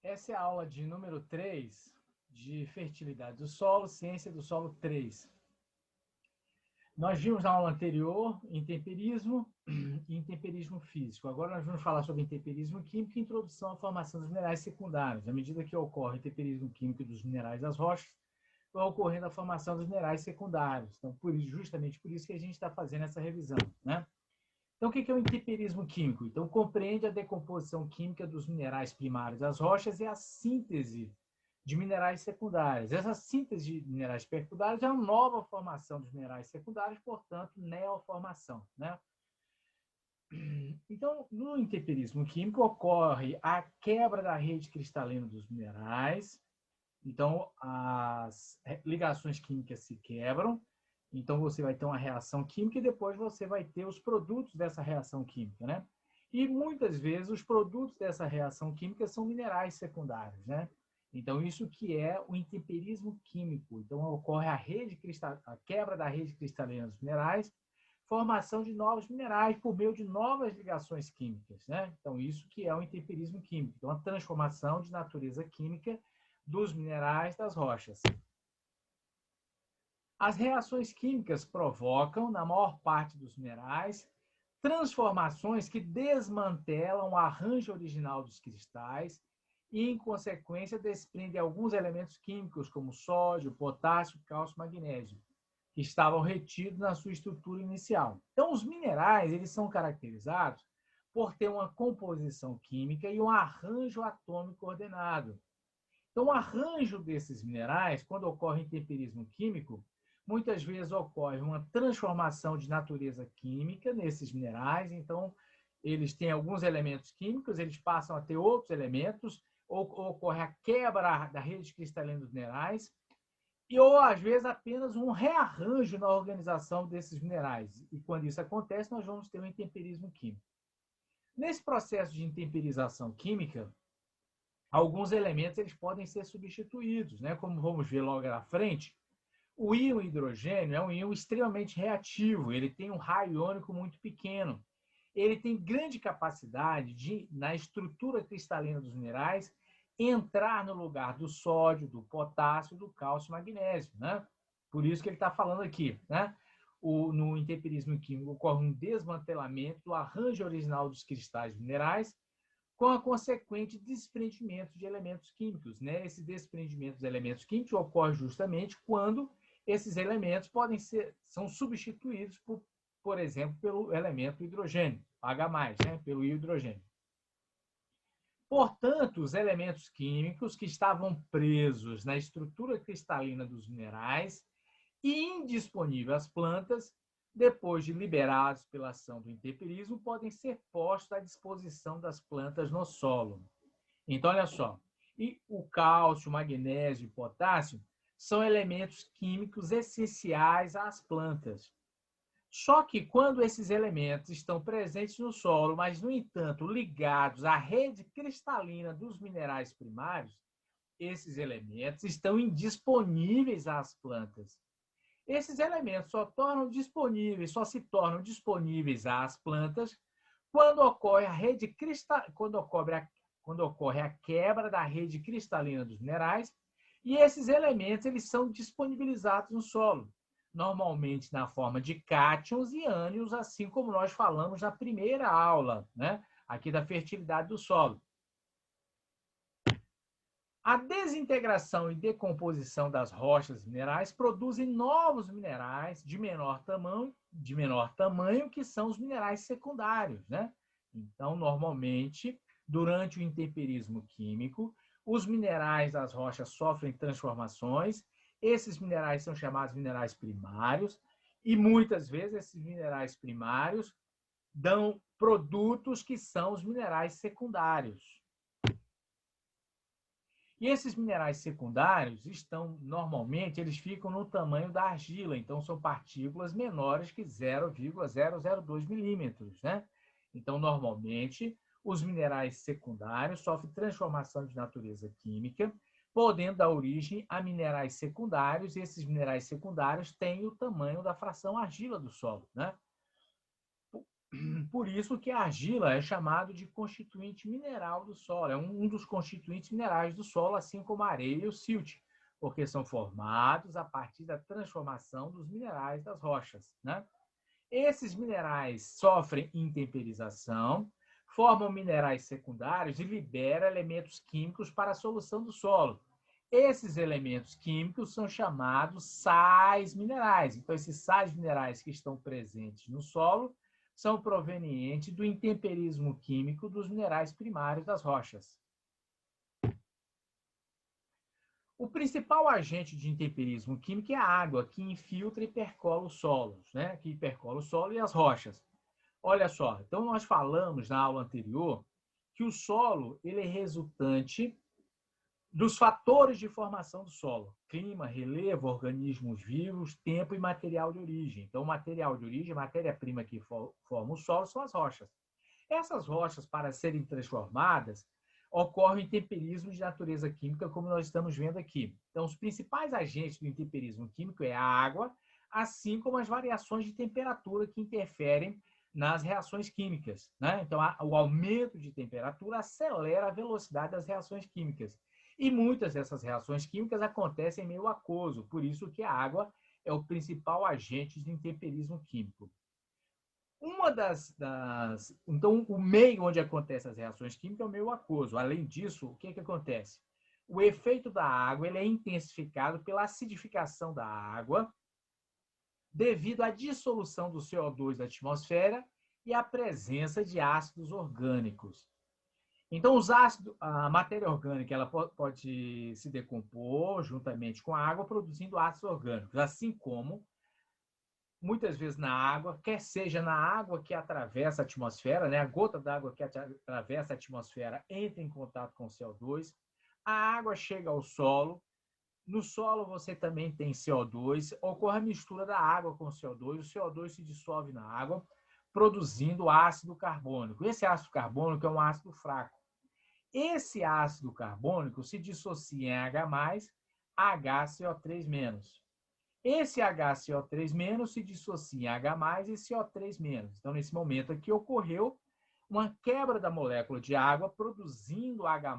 Essa é a aula de número 3 de fertilidade do solo, ciência do solo 3. Nós vimos na aula anterior intemperismo e intemperismo físico. Agora nós vamos falar sobre intemperismo químico e introdução à formação dos minerais secundários. À medida que ocorre o intemperismo químico dos minerais das rochas, vai ocorrendo a formação dos minerais secundários. Então, justamente por isso que a gente está fazendo essa revisão, né? Então, o que é o intemperismo químico? Então, compreende a decomposição química dos minerais primários das rochas e a síntese de minerais secundários. Essa síntese de minerais secundários é uma nova formação dos minerais secundários, portanto, neoformação, né? Então, no intemperismo químico, ocorre a quebra da rede cristalina dos minerais. Então, as ligações químicas se quebram. Então, você vai ter uma reação química e depois você vai ter os produtos dessa reação química, né? E muitas vezes os produtos dessa reação química são minerais secundários, né? Então, isso que é o intemperismo químico. Então, ocorre a quebra da rede cristalina dos minerais, formação de novos minerais por meio de novas ligações químicas, né? Então, isso que é o intemperismo químico. Então, a transformação de natureza química dos minerais das rochas. As reações químicas provocam, na maior parte dos minerais, transformações que desmantelam o arranjo original dos cristais e, em consequência, desprendem alguns elementos químicos, como sódio, potássio, cálcio, magnésio, que estavam retidos na sua estrutura inicial. Então, os minerais eles são caracterizados por ter uma composição química e um arranjo atômico ordenado. Então, o arranjo desses minerais, quando ocorre intemperismo químico, muitas vezes ocorre uma transformação de natureza química nesses minerais. Então, eles têm alguns elementos químicos, eles passam a ter outros elementos, ou ocorre a quebra da rede cristalina dos minerais, ou às vezes apenas um rearranjo na organização desses minerais. E quando isso acontece, nós vamos ter um intemperismo químico. Nesse processo de intemperização química, alguns elementos eles podem ser substituídos, né? Como vamos ver logo à frente, o íon hidrogênio é um íon extremamente reativo, ele tem um raio iônico muito pequeno. Ele tem grande capacidade de, na estrutura cristalina dos minerais, entrar no lugar do sódio, do potássio, do cálcio e magnésio, né? Por isso que ele está falando aqui, né? No intemperismo químico ocorre um desmantelamento do arranjo original dos cristais minerais, com a consequente desprendimento de elementos químicos, né? Esse desprendimento dos elementos químicos ocorre justamente quando esses elementos são substituídos por exemplo, pelo elemento hidrogênio, H+, né? Pelo hidrogênio. Portanto, os elementos químicos que estavam presos na estrutura cristalina dos minerais e indisponíveis às plantas, depois de liberados pela ação do intemperismo, podem ser postos à disposição das plantas no solo. Então, olha só, e o cálcio, o magnésio e o potássio são elementos químicos essenciais às plantas. Só que quando esses elementos estão presentes no solo, mas, no entanto, ligados à rede cristalina dos minerais primários, esses elementos estão indisponíveis às plantas. Esses elementos só se tornam disponíveis às plantas quando ocorre a quebra da rede cristalina dos minerais, e esses elementos eles são disponibilizados no solo, normalmente na forma de cátions e ânions, assim como nós falamos na primeira aula, né, aqui da fertilidade do solo. A desintegração e decomposição das rochas minerais produzem novos minerais de menor tamanho, que são os minerais secundários, né? Então, normalmente, durante o intemperismo químico, os minerais das rochas sofrem transformações. Esses minerais são chamados minerais primários e muitas vezes esses minerais primários dão produtos que são os minerais secundários. E esses minerais secundários normalmente, eles ficam no tamanho da argila, então são partículas menores que 0,002 milímetros, né? Então, normalmente, os minerais secundários sofrem transformação de natureza química, podendo dar origem a minerais secundários, e esses minerais secundários têm o tamanho da fração argila do solo, né? Por isso que a argila é chamado de constituinte mineral do solo, é um dos constituintes minerais do solo, assim como a areia e o silt, porque são formados a partir da transformação dos minerais das rochas, né? Esses minerais sofrem intemperização, formam minerais secundários e liberam elementos químicos para a solução do solo. Esses elementos químicos são chamados sais minerais. Então, esses sais minerais que estão presentes no solo são provenientes do intemperismo químico dos minerais primários das rochas. O principal agente de intemperismo químico é a água, que infiltra e percola os solos, né? Que percola o solo e as rochas. Olha só, então nós falamos na aula anterior que o solo ele é resultante dos fatores de formação do solo: clima, relevo, organismos vivos, tempo e material de origem. Então, o material de origem, a matéria-prima que forma o solo, são as rochas. Essas rochas, para serem transformadas, ocorre o intemperismo de natureza química, como nós estamos vendo aqui. Então, os principais agentes do intemperismo químico é a água, assim como as variações de temperatura que interferem nas reações químicas, né? Então, o aumento de temperatura acelera a velocidade das reações químicas. E muitas dessas reações químicas acontecem em meio aquoso, por isso que a água é o principal agente de intemperismo químico. Então, o meio onde acontecem as reações químicas é o meio aquoso. Além disso, o que acontece? O efeito da água ele é intensificado pela acidificação da água, devido à dissolução do CO2 da atmosfera e à presença de ácidos orgânicos. Então, os ácidos, a matéria orgânica ela pode se decompor juntamente com a água, produzindo ácidos orgânicos, assim como muitas vezes na água, quer seja na água que atravessa a atmosfera, né? A gota d'água que atravessa a atmosfera entra em contato com o CO2, a água chega ao solo, no solo você também tem CO2, ocorre a mistura da água com o CO2 se dissolve na água, produzindo ácido carbônico. Esse ácido carbônico é um ácido fraco. Esse ácido carbônico se dissocia em H+, HCO3-. Esse HCO3- se dissocia em H+ e CO3-. Então, nesse momento aqui, ocorreu uma quebra da molécula de água, produzindo H+,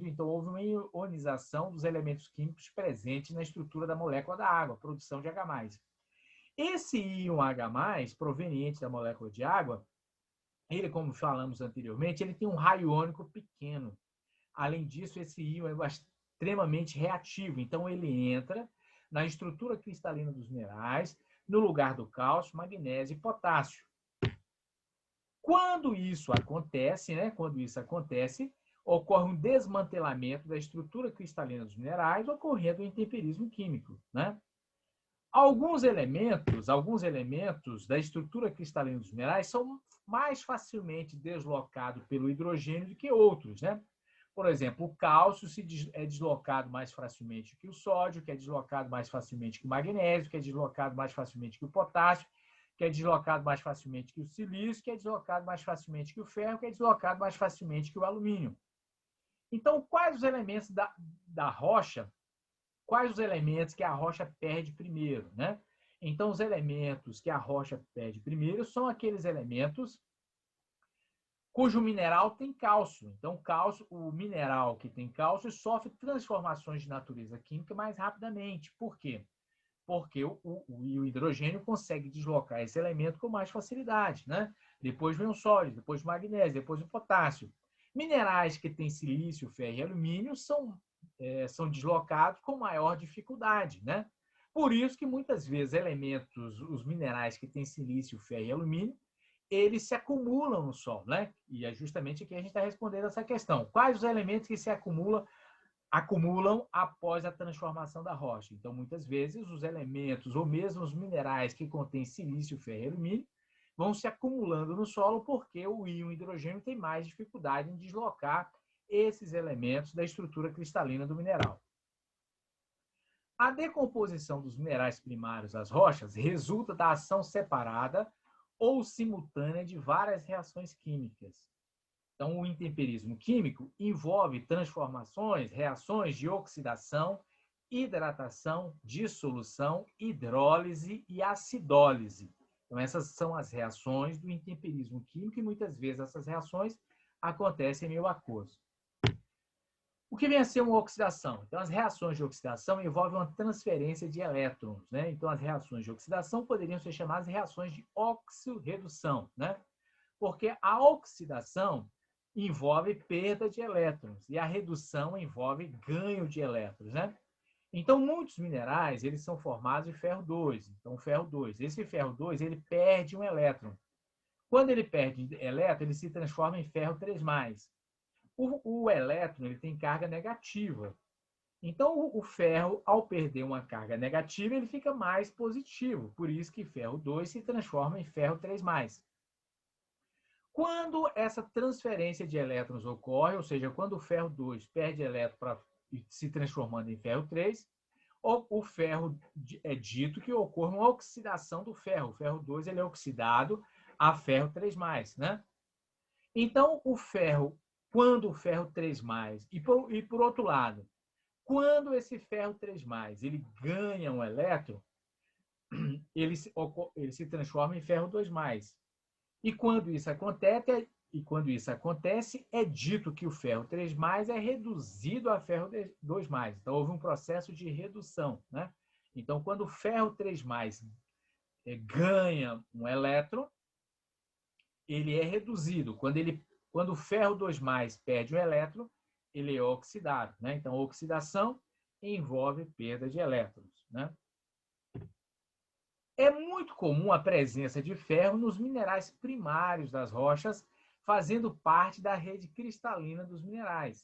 então houve uma ionização dos elementos químicos presentes na estrutura da molécula da água, produção de H+. Esse íon H+, proveniente da molécula de água, ele, como falamos anteriormente, ele tem um raio iônico pequeno. Além disso, esse íon é extremamente reativo, então ele entra na estrutura cristalina dos minerais, no lugar do cálcio, magnésio e potássio. Quando isso acontece, ocorre um desmantelamento da estrutura cristalina dos minerais, ocorrendo o intemperismo químico, né? Alguns elementos da estrutura cristalina dos minerais são mais facilmente deslocados pelo hidrogênio do que outros, né? Por exemplo, o cálcio é deslocado mais facilmente que o sódio, que é deslocado mais facilmente que o magnésio, que é deslocado mais facilmente que o potássio, que é deslocado mais facilmente que o silício, que é deslocado mais facilmente que o ferro, que é deslocado mais facilmente que o alumínio. Então, quais os elementos da rocha? Quais os elementos que a rocha perde primeiro, né? Então, os elementos que a rocha perde primeiro são aqueles elementos cujo mineral tem cálcio. Então, o mineral que tem cálcio sofre transformações de natureza química mais rapidamente. Por quê? Porque o hidrogênio consegue deslocar esse elemento com mais facilidade, né? Depois vem o sódio, depois o magnésio, depois o potássio. Minerais que têm silício, ferro e alumínio são deslocados com maior dificuldade, né? Por isso que muitas vezes os minerais que têm silício, ferro e alumínio, eles se acumulam no solo, né? E é justamente aqui a gente está respondendo essa questão. Quais os elementos que se acumulam após a transformação da rocha? Então, muitas vezes, os elementos ou mesmo os minerais que contêm silício, ferro e alumínio vão se acumulando no solo porque o íon hidrogênio tem mais dificuldade em deslocar esses elementos da estrutura cristalina do mineral. A decomposição dos minerais primários às rochas resulta da ação separada ou simultânea de várias reações químicas. Então, o intemperismo químico envolve transformações, reações de oxidação, hidratação, dissolução, hidrólise e acidólise. Então, essas são as reações do intemperismo químico e muitas vezes essas reações acontecem em meio aquoso. O que vem a ser uma oxidação? Então, as reações de oxidação envolvem uma transferência de elétrons, né? Então, as reações de oxidação poderiam ser chamadas de reações de oxirredução, né? Porque a oxidação envolve perda de elétrons e a redução envolve ganho de elétrons, né? Então, muitos minerais, eles são formados de ferro 2. Então, ferro 2. Esse ferro 2, ele perde um elétron. Quando ele perde elétron, ele se transforma em ferro 3+. O elétron, ele tem carga negativa. Então, o ferro, ao perder uma carga negativa, ele fica mais positivo. Por isso que ferro 2 se transforma em ferro 3+. Quando essa transferência de elétrons ocorre, ou seja, quando o ferro 2 perde elétron para se transformando em ferro 3, o ferro é dito que ocorre uma oxidação do ferro. O ferro 2 ele é oxidado a ferro 3+, né? Então, o ferro, quando o ferro 3+, e por outro lado, quando esse ferro 3+, ele ganha um elétron, ele se transforma em ferro 2+. E quando isso acontece, é dito que o ferro 3+ é reduzido a ferro 2+. Então, houve um processo de redução, né? Então, quando o ferro 3+ ganha um elétron, ele é reduzido. Quando o ferro 2+ perde um elétron, ele é oxidado, né? Então, a oxidação envolve perda de elétrons, né? É muito comum a presença de ferro nos minerais primários das rochas, fazendo parte da rede cristalina dos minerais.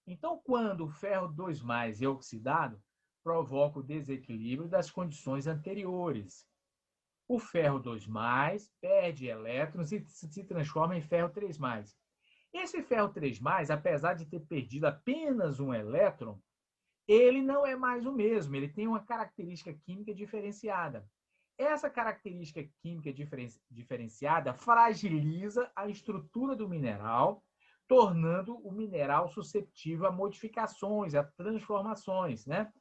Então, quando o ferro 2+ é oxidado, provoca o desequilíbrio das condições anteriores. O ferro 2+ perde elétrons e se transforma em ferro 3+. Esse ferro 3+, apesar de ter perdido apenas um elétron, ele não é mais o mesmo, ele tem uma característica química diferenciada. Essa característica química diferenciada fragiliza a estrutura do mineral, tornando o mineral suscetível a modificações, a transformações, né?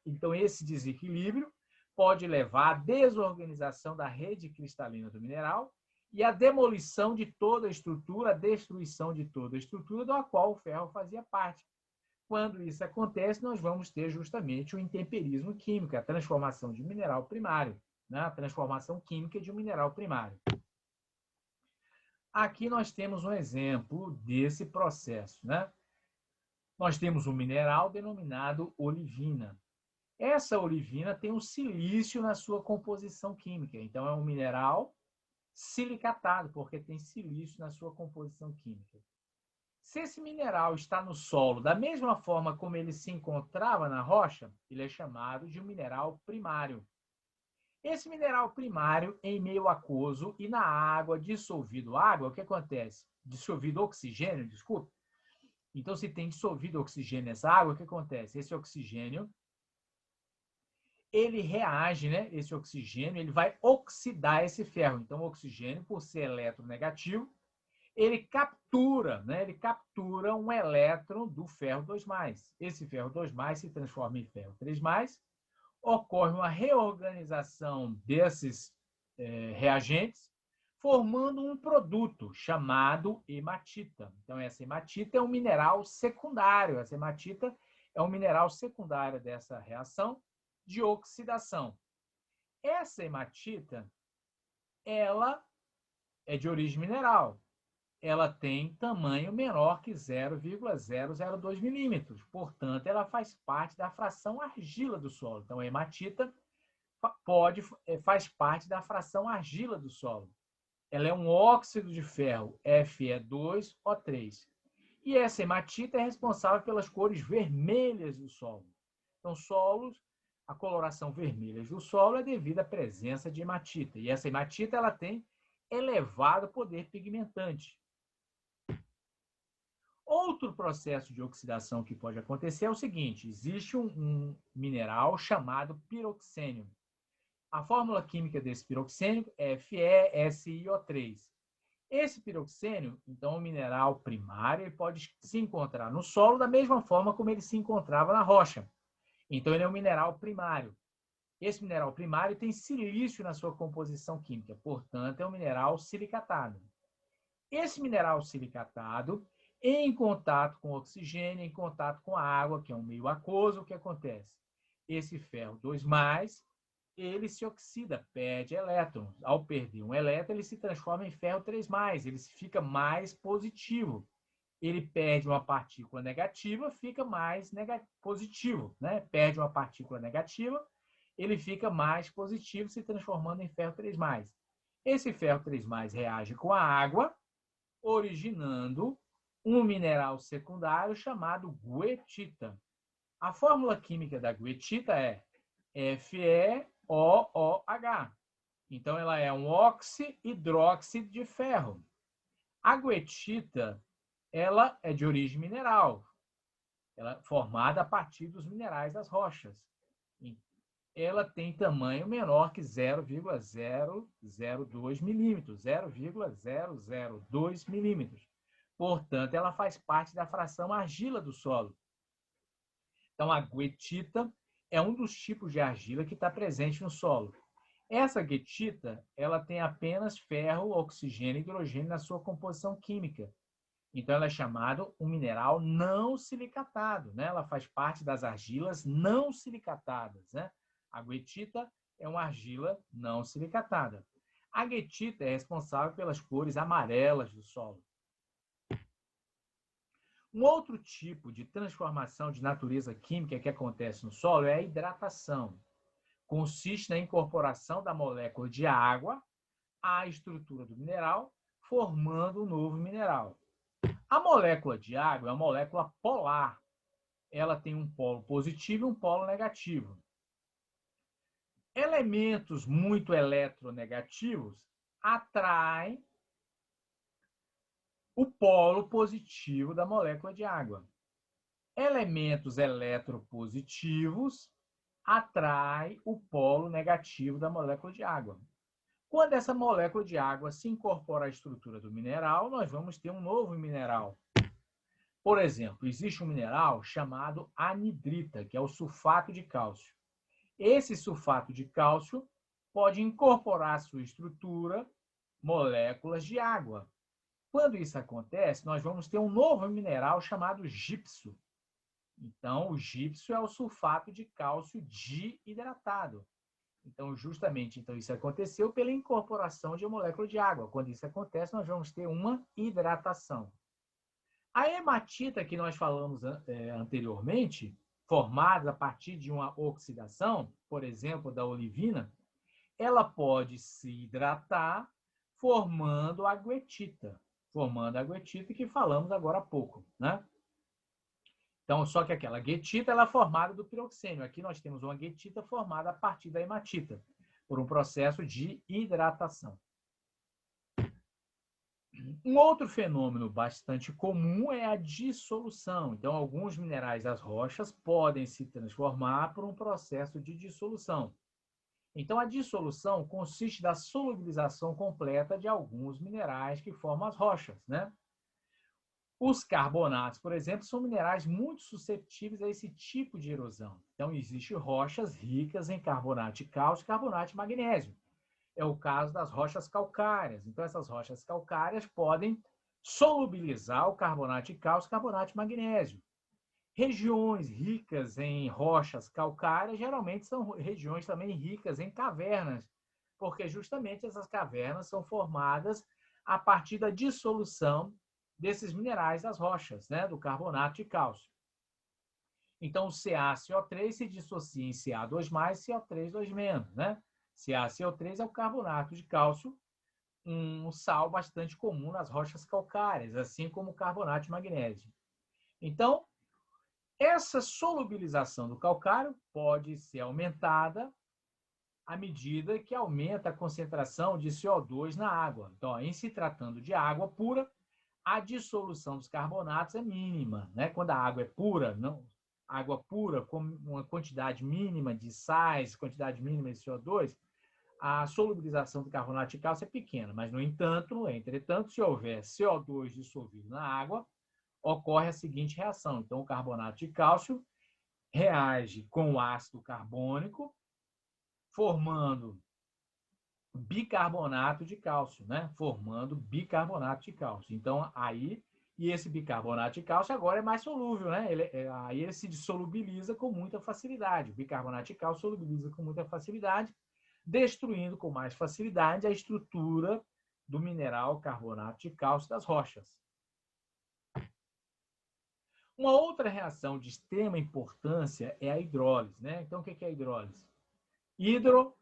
Então, esse desequilíbrio pode levar à desorganização da rede cristalina do mineral e à demolição de toda a estrutura, a destruição de toda a estrutura da qual o ferro fazia parte. Quando isso acontece, nós vamos ter justamente o intemperismo químico, a transformação de mineral primário, né? A transformação química de um mineral primário. Aqui nós temos um exemplo desse processo, né? Nós temos um mineral denominado olivina. Essa olivina tem um silício na sua composição química, então é um mineral silicatado, porque tem silício na sua composição química. Se esse mineral está no solo da mesma forma como ele se encontrava na rocha, ele é chamado de um mineral primário. Esse mineral primário, em meio aquoso e na água, dissolvido água, o que acontece? Dissolvido oxigênio, desculpe. Então, se tem dissolvido oxigênio nessa água, o que acontece? Esse oxigênio, ele reage, né? Esse oxigênio, ele vai oxidar esse ferro. Então, o oxigênio, por ser eletronegativo, ele captura, né? Ele captura um elétron do ferro 2+. Esse ferro 2+ se transforma em ferro 3+, ocorre uma reorganização desses reagentes, formando um produto chamado hematita. Então, essa hematita é um mineral secundário. Essa hematita é um mineral secundário dessa reação de oxidação. Essa hematita, ela é de origem mineral. Ela tem tamanho menor que 0,002 milímetros. Portanto, ela faz parte da fração argila do solo. Então, a hematita faz parte da fração argila do solo. Ela é um óxido de ferro, Fe2O3. E essa hematita é responsável pelas cores vermelhas do solo. Então, a coloração vermelha do solo é devido à presença de hematita. E essa hematita ela tem elevado poder pigmentante. Outro processo de oxidação que pode acontecer é o seguinte: existe um mineral chamado piroxênio. A fórmula química desse piroxênio é FeSiO3. Esse piroxênio, então, é um mineral primário, ele pode se encontrar no solo da mesma forma como ele se encontrava na rocha. Então, ele é um mineral primário. Esse mineral primário tem silício na sua composição química, portanto, é um mineral silicatado. Esse mineral silicatado, em contato com o oxigênio, em contato com a água, que é um meio aquoso, o que acontece? Esse ferro 2+, ele se oxida, perde elétrons. Ao perder um elétron, ele se transforma em ferro 3+, ele fica mais positivo. Ele perde uma partícula negativa, fica mais positivo, né? Perde uma partícula negativa, ele fica mais positivo, se transformando em ferro 3+. Esse ferro 3+, reage com a água, originando um mineral secundário chamado guetita. A fórmula química da guetita é FeOOH. Então, ela é um oxi-hidróxido de ferro. A guetita, ela é de origem mineral. Ela é formada a partir dos minerais das rochas. Ela tem tamanho menor que 0,002 milímetros, 0,002 milímetros. Portanto, ela faz parte da fração argila do solo. Então, a guetita é um dos tipos de argila que está presente no solo. Essa guetita, ela tem apenas ferro, oxigênio e hidrogênio na sua composição química. Então, ela é chamada um mineral não silicatado, né? Ela faz parte das argilas não silicatadas, né? A guetita é uma argila não silicatada. A guetita é responsável pelas cores amarelas do solo. Um outro tipo de transformação de natureza química que acontece no solo é a hidratação. Consiste na incorporação da molécula de água à estrutura do mineral, formando um novo mineral. A molécula de água é uma molécula polar. Ela tem um polo positivo e um polo negativo. Elementos muito eletronegativos atraem o polo positivo da molécula de água. Elementos eletropositivos atraem o polo negativo da molécula de água. Quando essa molécula de água se incorpora à estrutura do mineral, nós vamos ter um novo mineral. Por exemplo, existe um mineral chamado anidrita, que é o sulfato de cálcio. Esse sulfato de cálcio pode incorporar à sua estrutura moléculas de água. Quando isso acontece, nós vamos ter um novo mineral chamado gipso. Então, o gipso é o sulfato de cálcio diidratado. Então, justamente, isso aconteceu pela incorporação de uma molécula de água. Quando isso acontece, nós vamos ter uma hidratação. A hematita que nós falamos anteriormente, formada a partir de uma oxidação, por exemplo, da olivina, ela pode se hidratar formando a guetita. Formando a guetita que falamos agora há pouco, né? Então, só que aquela guetita ela é formada do piroxênio. Aqui nós temos uma guetita formada a partir da hematita, por um processo de hidratação. Um outro fenômeno bastante comum é a dissolução. Então, alguns minerais das rochas podem se transformar por um processo de dissolução. Então, a dissolução consiste da solubilização completa de alguns minerais que formam as rochas, né? Os carbonatos, por exemplo, são minerais muito suscetíveis a esse tipo de erosão. Então, existem rochas ricas em carbonato de cálcio e carbonato de magnésio. É o caso das rochas calcárias. Então, essas rochas calcárias podem solubilizar o carbonato de cálcio e carbonato de magnésio. Regiões ricas em rochas calcárias geralmente são regiões também ricas em cavernas, porque justamente essas cavernas são formadas a partir da dissolução desses minerais das rochas, né, do carbonato de cálcio. Então, o CaCO3 se dissocia em Ca2+, CO3, 2-, né? CaCO3 é o carbonato de cálcio, um sal bastante comum nas rochas calcárias, assim como o carbonato de magnésio. Então, essa solubilização do calcário pode ser aumentada à medida que aumenta a concentração de CO2 na água. Então, em se tratando de água pura, a dissolução dos carbonatos é mínima, né? Quando a água é pura, não, água pura com uma quantidade mínima de sais, quantidade mínima de CO2, a solubilização do carbonato de cálcio é pequena, mas, no entanto, entretanto, se houver CO2 dissolvido na água, ocorre a seguinte reação. Então, o carbonato de cálcio reage com o ácido carbônico formando bicarbonato de cálcio, né? Formando bicarbonato de cálcio. Então, aí, e esse bicarbonato de cálcio agora é mais solúvel, né? Aí ele se dissolubiliza com muita facilidade. O bicarbonato de cálcio solubiliza com muita facilidade, destruindo com mais facilidade a estrutura do mineral carbonato de cálcio das rochas. Uma outra reação de extrema importância é a hidrólise, né? Então, o que é a hidrólise? Hidro,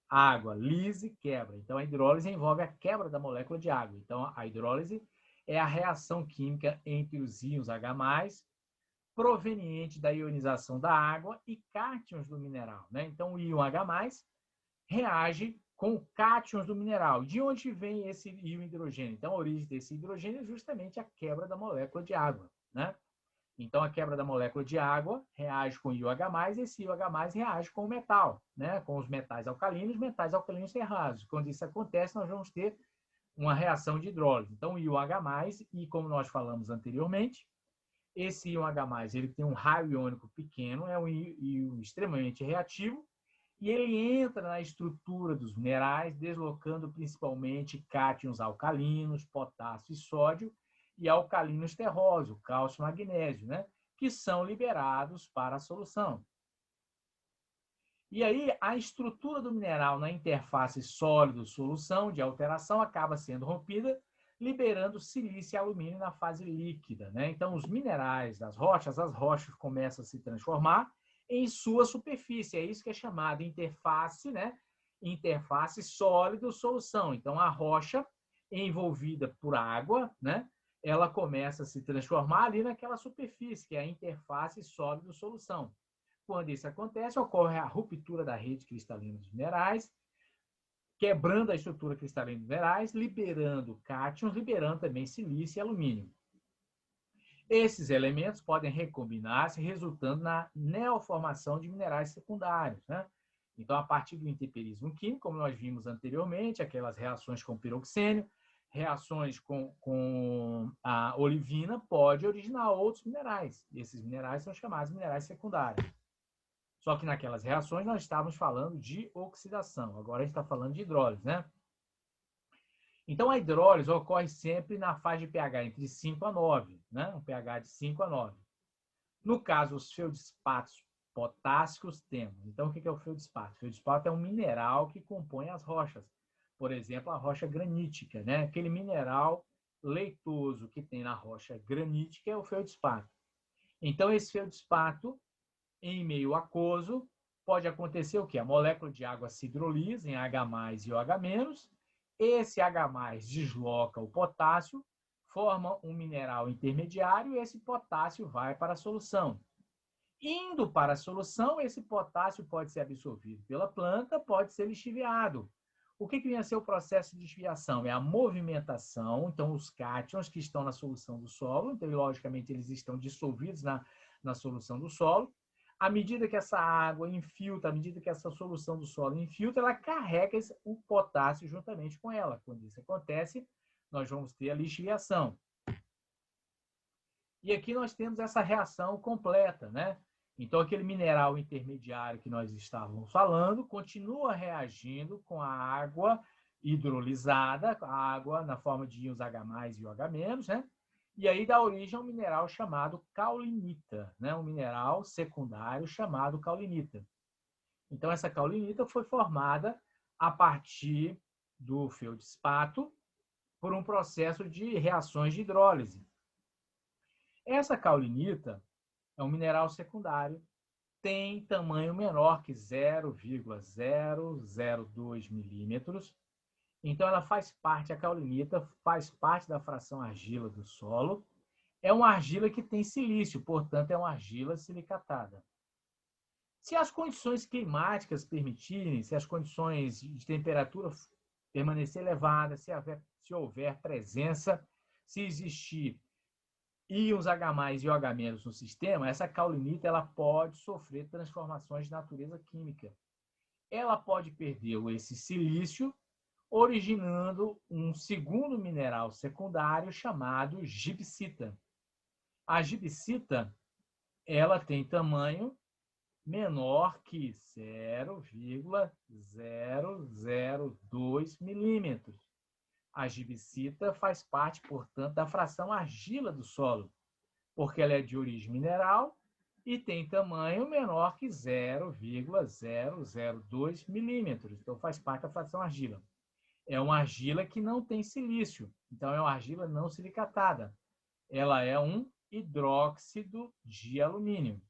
água, lise, quebra. Então, a hidrólise envolve a quebra da molécula de água. Então, a hidrólise é a reação química entre os íons H+, proveniente da ionização da água, e cátions do mineral, né? Então, o íon H+, reage com cátions do mineral. De onde vem esse íon hidrogênio? Então, a origem desse hidrogênio é justamente a quebra da molécula de água, né? Então, a quebra da molécula de água reage com o íon H+, e esse íon H+, reage com o metal, né? Com os metais alcalinos terrosos. Quando isso acontece, nós vamos ter uma reação de hidrólise. Então, o íon H+, e como nós falamos anteriormente, esse íon H+, ele tem um raio iônico pequeno, é um íon extremamente reativo, e ele entra na estrutura dos minerais, deslocando principalmente cátions alcalinos, potássio e sódio, e alcalinos terrosos, cálcio e magnésio, né? Que são liberados para a solução. E aí, a estrutura do mineral na interface sólido-solução de alteração acaba sendo rompida, liberando silício e alumínio na fase líquida, né? Então, os minerais das rochas, as rochas começam a se transformar em sua superfície. É isso que é chamado interface, né? Interface sólido-solução. Então, a rocha envolvida por água, né? Ela começa a se transformar ali naquela superfície, que é a interface sólido-solução. Quando isso acontece, ocorre a ruptura da rede cristalina dos minerais, quebrando a estrutura cristalina dos minerais, liberando cátions, liberando também silício e alumínio. Esses elementos podem recombinar-se, resultando na neoformação de minerais secundários, né? Então, a partir do intemperismo químico, como nós vimos anteriormente, aquelas reações com piroxênio, reações com a olivina, pode originar outros minerais. Esses minerais são chamados minerais secundários. Só que naquelas reações nós estávamos falando de oxidação. Agora a gente está falando de hidrólise, né? Então, a hidrólise ocorre sempre na fase de pH entre 5 a 9, né? Um pH de 5 a 9. No caso, os feldspatos potássicos temos. Então, o que é o feldspato? O feldspato é um mineral que compõe as rochas. Por exemplo, a rocha granítica, né? Aquele mineral leitoso que tem na rocha granítica é o feldspato. Então, esse feldspato, em meio aquoso, pode acontecer o quê? A molécula de água se hidrolisa em H+ e OH-. Esse H+ desloca o potássio, forma um mineral intermediário e esse potássio vai para a solução. Indo para a solução, esse potássio pode ser absorvido pela planta, pode ser lixiviado. O que vem a ser o processo de lixiviação? É a movimentação, então os cátions que estão na solução do solo, então logicamente eles estão dissolvidos na solução do solo. À medida que essa água infiltra, à medida que essa solução do solo infiltra, ela carrega o potássio juntamente com ela. Quando isso acontece, nós vamos ter a lixiviação. E aqui nós temos essa reação completa, né? Então, aquele mineral intermediário que nós estávamos falando continua reagindo com a água hidrolisada, a água na forma de íons H+ e OH-, né? E aí dá origem a um mineral chamado caulinita, né? Um mineral secundário chamado caulinita. Então, essa caulinita foi formada a partir do feldspato por um processo de reações de hidrólise. Essa caulinita é um mineral secundário, tem tamanho menor que 0,002 milímetros. Então, ela faz parte, a caulinita faz parte da fração argila do solo. É uma argila que tem silício, portanto, é uma argila silicatada. Se as condições climáticas permitirem, se as condições de temperatura permanecer elevadas, se houver presença, se existir íons H+ e OH- no sistema, essa caulinita ela pode sofrer transformações de natureza química. Ela pode perder esse silício, originando um segundo mineral secundário chamado gibsita. A gibsita ela tem tamanho menor que 0,002 milímetros. A gibsita faz parte, portanto, da fração argila do solo, porque ela é de origem mineral e tem tamanho menor que 0,002 milímetros. Então, faz parte da fração argila. É uma argila que não tem silício, então é uma argila não silicatada. Ela é um hidróxido de alumínio.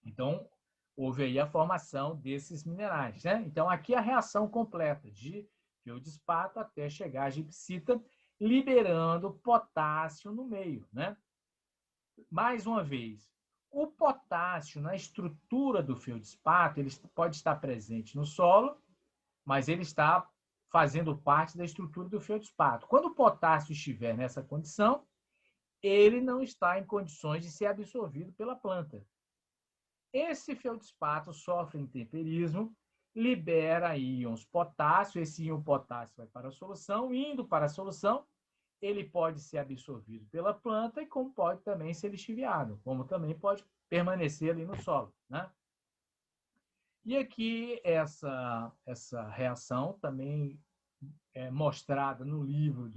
Então, houve aí a formação desses minerais, né? Então, aqui a reação completa de feldespato até chegar à gibsita, liberando potássio no meio, né? Mais uma vez, o potássio na estrutura do feldespato, ele pode estar presente no solo, mas ele está fazendo parte da estrutura do feldespato. Quando o potássio estiver nessa condição, ele não está em condições de ser absorvido pela planta. Esse feldespato sofre intemperismo, libera íons potássio, esse íon potássio vai para a solução, indo para a solução, ele pode ser absorvido pela planta e como pode também ser lixiviado, como também pode permanecer ali no solo, né? E aqui essa reação também é mostrada no livro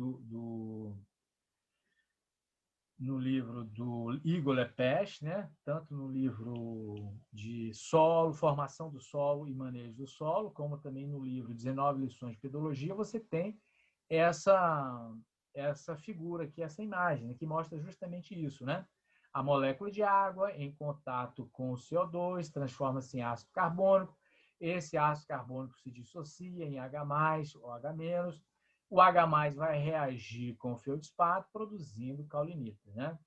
no livro do Igor Lepech, né? Tanto no livro de solo, formação do solo e manejo do solo, como também no livro 19 lições de pedologia, você tem essa figura aqui, essa imagem, né? Que mostra justamente isso, né? A molécula de água em contato com o CO2 transforma-se em ácido carbônico. Esse ácido carbônico se dissocia em H+, ou H-. O H+ vai reagir com o feldespato, produzindo caulinita, né?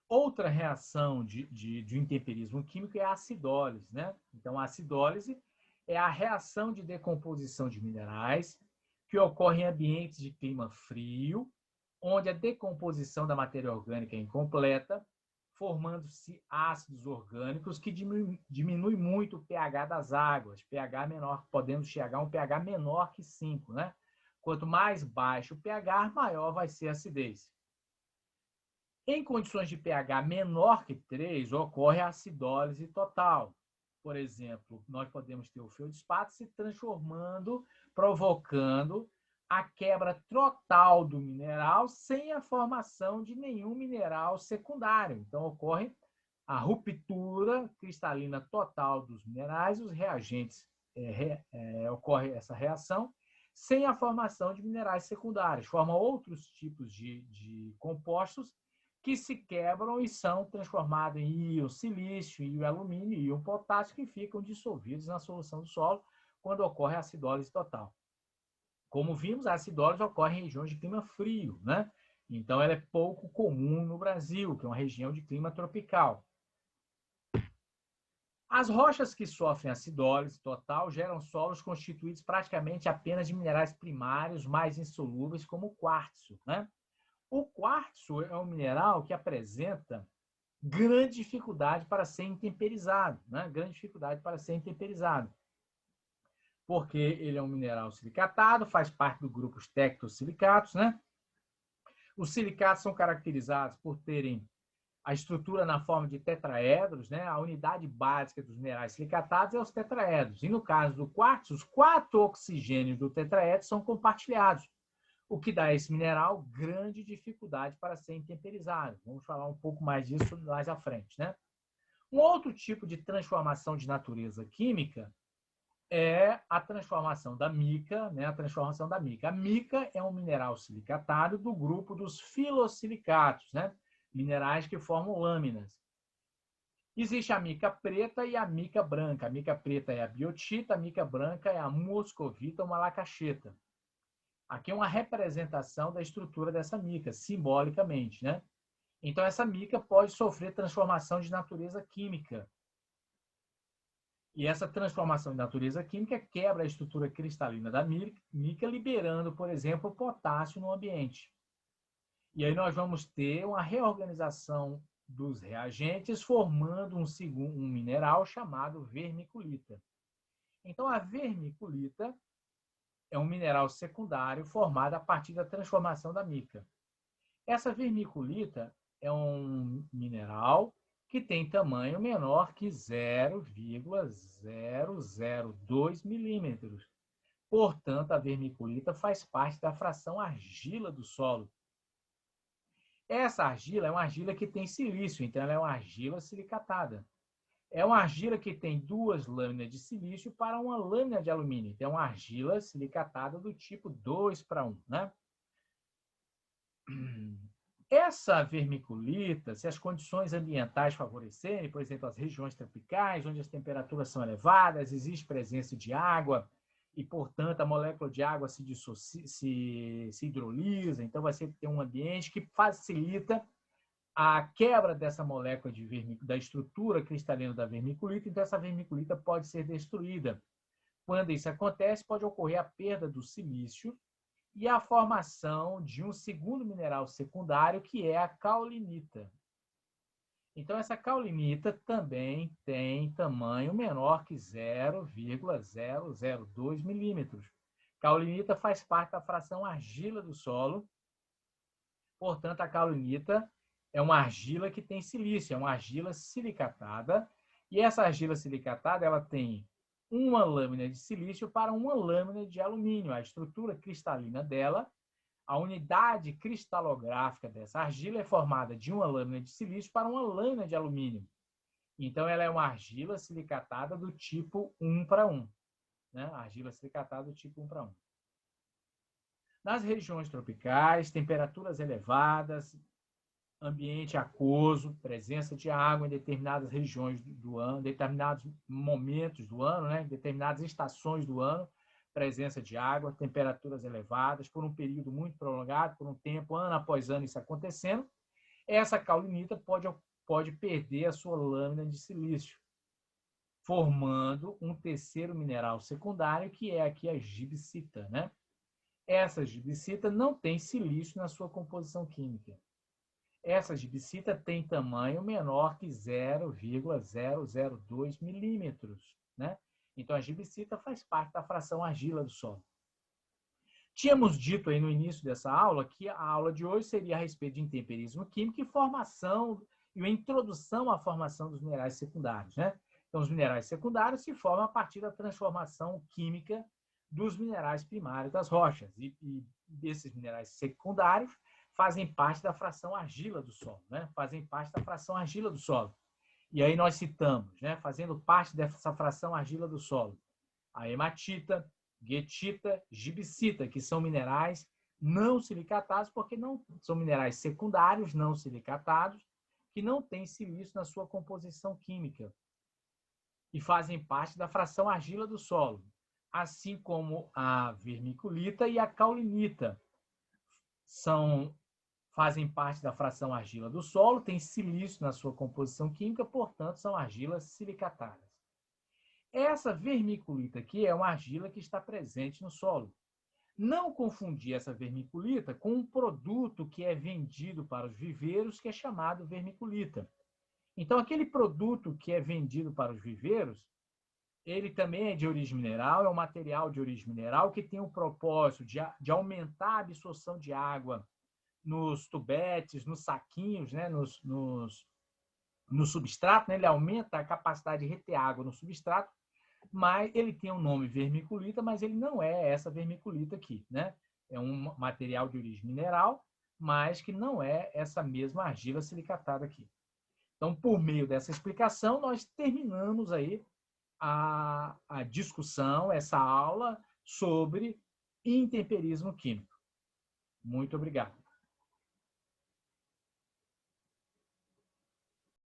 Outra reação de intemperismo químico é a acidólise, né? Então, a acidólise é a reação de decomposição de minerais que ocorre em ambientes de clima frio, onde a decomposição da matéria orgânica é incompleta, formando-se ácidos orgânicos que diminui muito o pH das águas. pH menor, podemos chegar a um pH menor que 5, né? Quanto mais baixo o pH, maior vai ser a acidez. Em condições de pH menor que 3, ocorre a acidólise total. Por exemplo, nós podemos ter o feldespato se transformando, provocando a quebra total do mineral sem a formação de nenhum mineral secundário. Então, ocorre a ruptura cristalina total dos minerais, os reagentes, ocorre essa reação sem a formação de minerais secundários. Forma outros tipos de compostos que se quebram e são transformados em íon silício, íon alumínio e íon potássio, que ficam dissolvidos na solução do solo quando ocorre a acidólise total. Como vimos, a acidólise ocorre em regiões de clima frio, né? Então, ela é pouco comum no Brasil, que é uma região de clima tropical. As rochas que sofrem acidólise total geram solos constituídos praticamente apenas de minerais primários mais insolúveis, como o quartzo, né? O quartzo é um mineral que apresenta grande dificuldade para ser intemperizado, né? Grande dificuldade para ser intemperizado. Porque ele é um mineral silicatado, faz parte do grupo tectosilicatos, né? Os silicatos são caracterizados por terem a estrutura na forma de tetraedros, né? A unidade básica dos minerais silicatados é os tetraedros. E no caso do quartzo, os 4 oxigênios do tetraedro são compartilhados, o que dá a esse mineral grande dificuldade para ser intemperizado. Vamos falar um pouco mais disso mais à frente, né? Um outro tipo de transformação de natureza química é a transformação da mica, né? A transformação da mica. A mica é um mineral silicatado do grupo dos filosilicatos, né? Minerais que formam lâminas. Existe a mica preta e a mica branca. A mica preta é a biotita, a mica branca é a moscovita ou malacacheta. Aqui é uma representação da estrutura dessa mica, simbolicamente, né? Então, essa mica pode sofrer transformação de natureza química. E essa transformação de natureza química quebra a estrutura cristalina da mica, liberando, por exemplo, o potássio no ambiente. E aí nós vamos ter uma reorganização dos reagentes, formando um mineral chamado vermiculita. Então, a vermiculita é um mineral secundário formado a partir da transformação da mica. Essa vermiculita é um mineral que tem tamanho menor que 0,002 milímetros. Portanto, a vermiculita faz parte da fração argila do solo. Essa argila é uma argila que tem silício, então ela é uma argila silicatada. É uma argila que tem 2 lâminas de silício para uma lâmina de alumínio. Então, é uma argila silicatada do tipo 2:1, né? Essa vermiculita, se as condições ambientais favorecerem, por exemplo, as regiões tropicais, onde as temperaturas são elevadas, existe presença de água e, portanto, a molécula de água se hidrolisa, então vai ter um ambiente que facilita a quebra dessa molécula da estrutura cristalina da vermiculita, então essa vermiculita pode ser destruída. Quando isso acontece, pode ocorrer a perda do silício e a formação de um segundo mineral secundário, que é a caulinita. Então, essa caulinita também tem tamanho menor que 0,002 milímetros. Caulinita faz parte da fração argila do solo. Portanto, a caulinita é uma argila que tem silício, é uma argila silicatada. E essa argila silicatada ela tem uma lâmina de silício para uma lâmina de alumínio. A estrutura cristalina dela, a unidade cristalográfica dessa argila é formada de uma lâmina de silício para uma lâmina de alumínio. Então, ela é uma argila silicatada do tipo 1:1. Né? Argila silicatada do tipo 1:1. Nas regiões tropicais, temperaturas elevadas, ambiente aquoso, presença de água em determinadas regiões do ano, determinados momentos do ano, né? Determinadas estações do ano, presença de água, temperaturas elevadas, por um período muito prolongado, por um tempo, ano após ano, isso acontecendo, essa caulinita pode perder a sua lâmina de silício, formando um terceiro mineral secundário, que é aqui a gibsita, né? Essa gibsita não tem silício na sua composição química. Essa gibsita tem tamanho menor que 0,002 milímetros, né? Então, a gibsita faz parte da fração argila do solo. Tínhamos dito aí no início dessa aula que a aula de hoje seria a respeito de intemperismo químico e formação e a introdução à formação dos minerais secundários, né? Então, os minerais secundários se formam a partir da transformação química dos minerais primários das rochas. E desses minerais secundários fazem parte da fração argila do solo, né? Fazem parte da fração argila do solo. E aí nós citamos, né? Fazendo parte dessa fração argila do solo, a hematita, guetita, gibsita, que são minerais não silicatados, porque não são minerais secundários não silicatados, que não têm silício na sua composição química e fazem parte da fração argila do solo, assim como a vermiculita e a caulinita fazem parte da fração argila do solo, têm silício na sua composição química, portanto, são argilas silicatadas. Essa vermiculita aqui é uma argila que está presente no solo. Não confundir essa vermiculita com um produto que é vendido para os viveiros, que é chamado vermiculita. Então, aquele produto que é vendido para os viveiros, ele também é de origem mineral, é um material de origem mineral que tem o propósito de aumentar a absorção de água nos tubetes, nos saquinhos, né? no substrato, né? Ele aumenta a capacidade de reter água no substrato, mas ele tem o nome vermiculita, mas ele não é essa vermiculita aqui, né? É um material de origem mineral, mas que não é essa mesma argila silicatada aqui. Então, por meio dessa explicação, nós terminamos aí a discussão, essa aula sobre intemperismo químico. Muito obrigado.